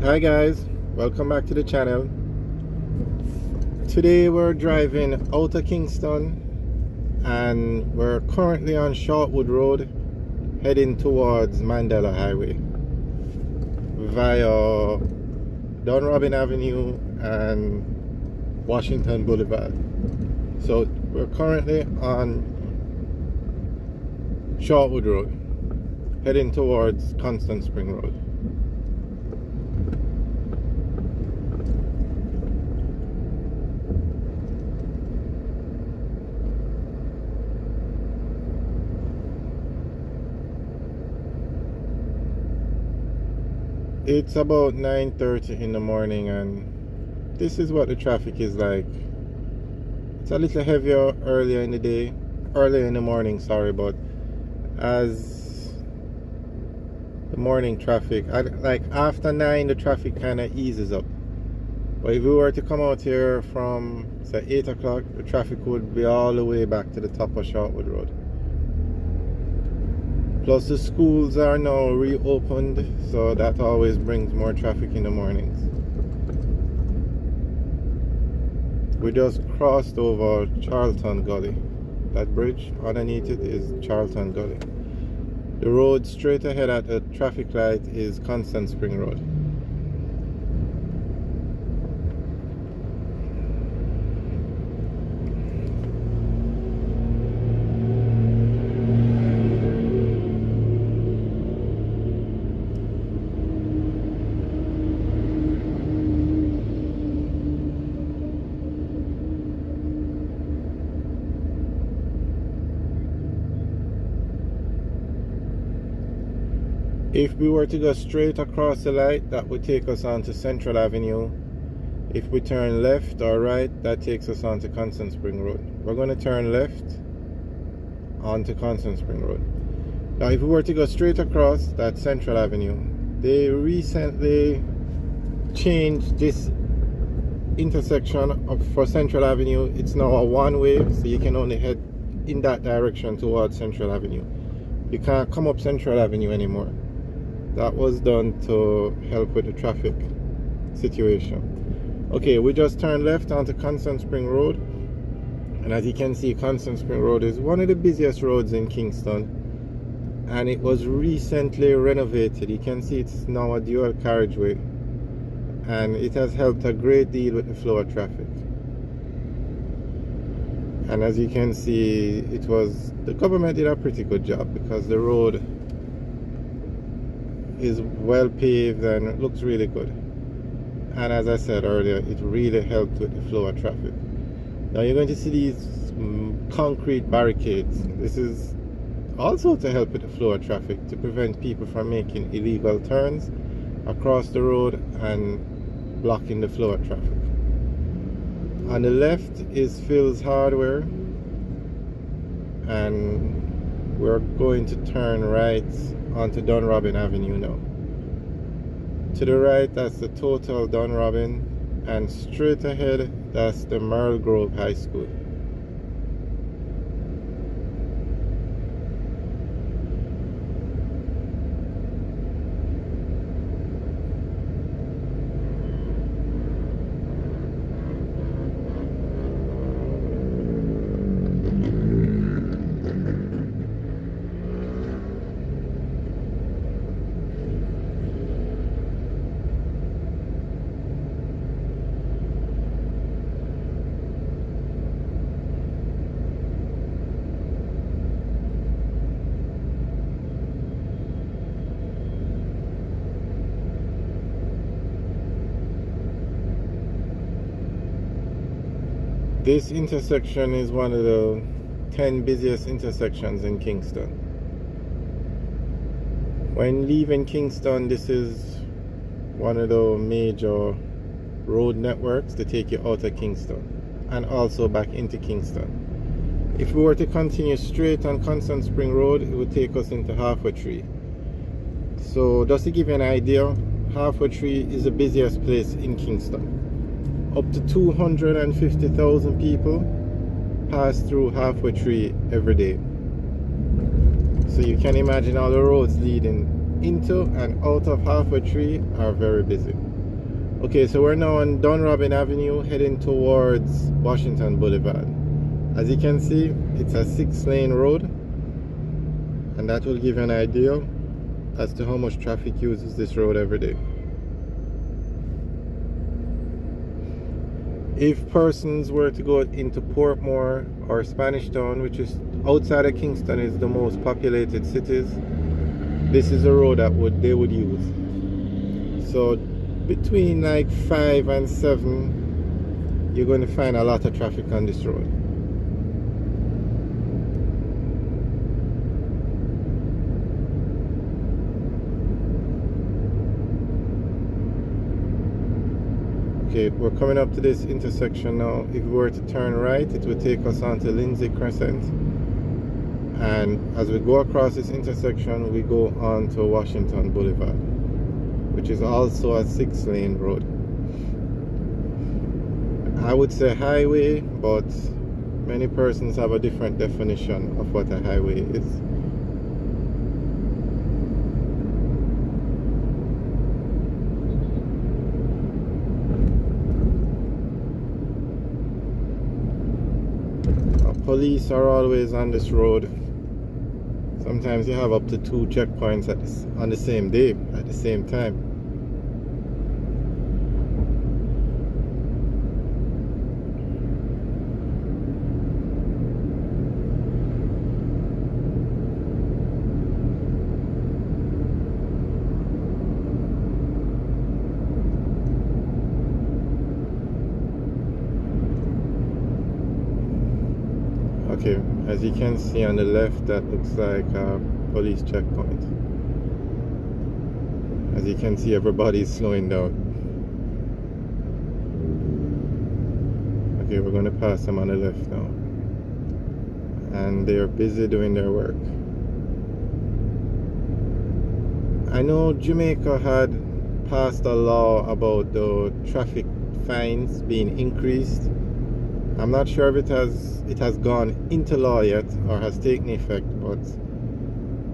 Hi guys, welcome back to the channel. Today we're driving out of Kingston and we're currently on Shortwood Road heading towards Mandela Highway via Dunrobin Avenue and Washington Boulevard. So we're currently on Shortwood Road heading towards Constant Spring Road. It's about 9:30 in the morning and this is what the traffic is like. It's a little heavier earlier in the morning, sorry, but as the morning traffic, like after 9 the traffic kind of eases up. But if we were to come out here from say 8 o'clock, the traffic would be all the way back to the top of Shortwood Road. Plus the schools are now reopened, so that always brings more traffic in the mornings. We just crossed over Charlton Gully. That bridge underneath it is Charlton Gully. The road straight ahead at the traffic light is Constant Spring Road. If we were to go straight across the light, that would take us onto Central Avenue. If we turn left or right, that takes us onto Constant Spring Road. We're going to turn left onto Constant Spring Road. Now, if we were to go straight across that Central Avenue, they recently changed this intersection for Central Avenue. It's now a one-way, so you can only head in that direction towards Central Avenue. You can't come up Central Avenue anymore. That was done to help with the traffic situation. Okay, we just turned left onto Constant Spring Road. And as you can see, Constant Spring Road is one of the busiest roads in Kingston. And it was recently renovated. You can see it's now a dual carriageway. And it has helped a great deal with the flow of traffic. And as you can see, the government did a pretty good job because the road is well paved and it looks really good. And as I said earlier, it really helped with the flow of traffic. Now you're going to see these concrete barricades. This is also to help with the flow of traffic, to prevent people from making illegal turns across the road and blocking the flow of traffic. On the left is Phil's Hardware, and we're going to turn right onto Dunrobin Avenue now. To the right, that's the Total Dunrobin, and straight ahead, that's the Merle Grove High School. This intersection is one of the 10 busiest intersections in Kingston. When leaving Kingston, this is one of the major road networks to take you out of Kingston and also back into Kingston. If we were to continue straight on Constant Spring Road, it would take us into Halfway Tree. So just to give you an idea, Halfway Tree is the busiest place in Kingston. Up to 250,000 people pass through Halfway Tree every day. So you can imagine all the roads leading into and out of Halfway Tree are very busy. Okay, so we're now on Dunrobin Avenue heading towards Washington Boulevard. As you can see, it's a 6-lane road, and that will give you an idea as to how much traffic uses this road every day. If persons were to go into Portmore or Spanish Town, which is outside of Kingston, is the most populated cities, this is a road that they would use. So between like 5 and 7, you're going to find a lot of traffic on this road. Okay, we're coming up to this intersection now. If we were to turn right, it would take us onto Lindsay Crescent. And as we go across this intersection, we go on to Washington Boulevard, which is also a 6-lane road. I would say highway, but many persons have a different definition of what a highway is. Police are always on this road. Sometimes you have up to 2 checkpoints on the same day, at the same time. Okay, as you can see on the left, that looks like a police checkpoint. As you can see, everybody's slowing down. Okay, we're going to pass them on the left now. And they're busy doing their work. I know Jamaica had passed a law about the traffic fines being increased. I'm not sure if it has gone into law yet or has taken effect, but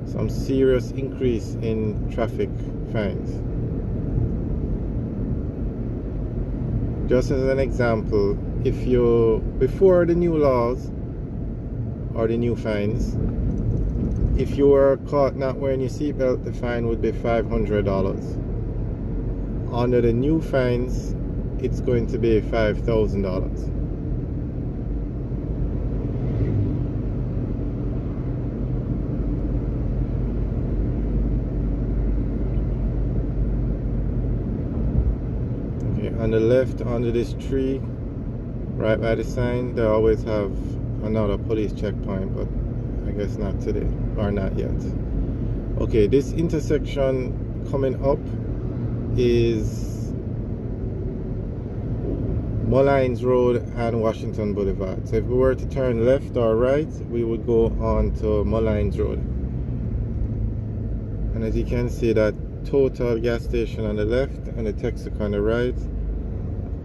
some serious increase in traffic fines. Just as an example, if you, before the new laws or the new fines, if you were caught not wearing your seatbelt, the fine would be $500. Under the new fines, it's going to be $5,000. On the left, under this tree, right by the sign, they always have another police checkpoint, but I guess not today, or not yet. Okay, this intersection coming up is Mullines Road and Washington Boulevard. So if we were to turn left or right, we would go on to Mullines Road. And as you can see, that Total gas station on the left and the Texaco on the right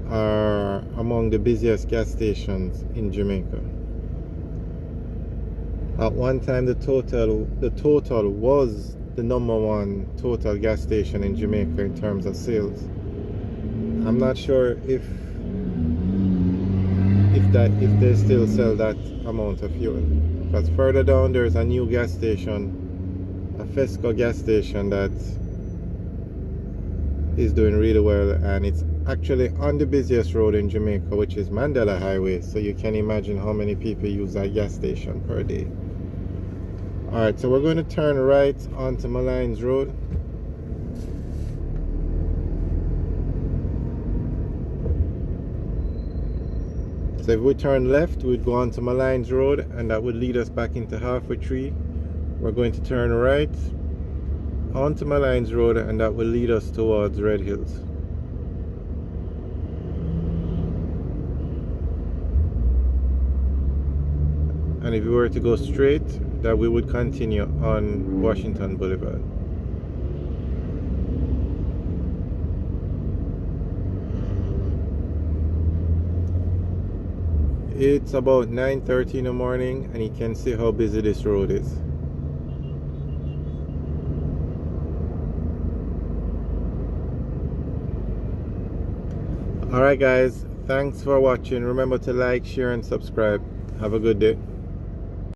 are among the busiest gas stations in Jamaica. At one time, the Total was the #1 Total gas station in Jamaica in terms of sales. I'm not sure if they still sell that amount of fuel. Because further down, there's a new gas station, a Fesco gas station that is doing really well, and it's actually on the busiest road in Jamaica, which is Mandela Highway, so you can imagine how many people use that gas station per day. Alright, so we're going to turn right onto Mullines Road. So if we turn left, we'd go onto Mullines Road, and that would lead us back into Halfway Tree. We're going to turn right onto Mullines Road, and that will lead us towards Red Hills. And if we were to go straight, that we would continue on Washington Boulevard. It's about 9:30 in the morning, and you can see how busy this road is. Alright guys, thanks for watching. Remember to like, share and subscribe. Have a good day.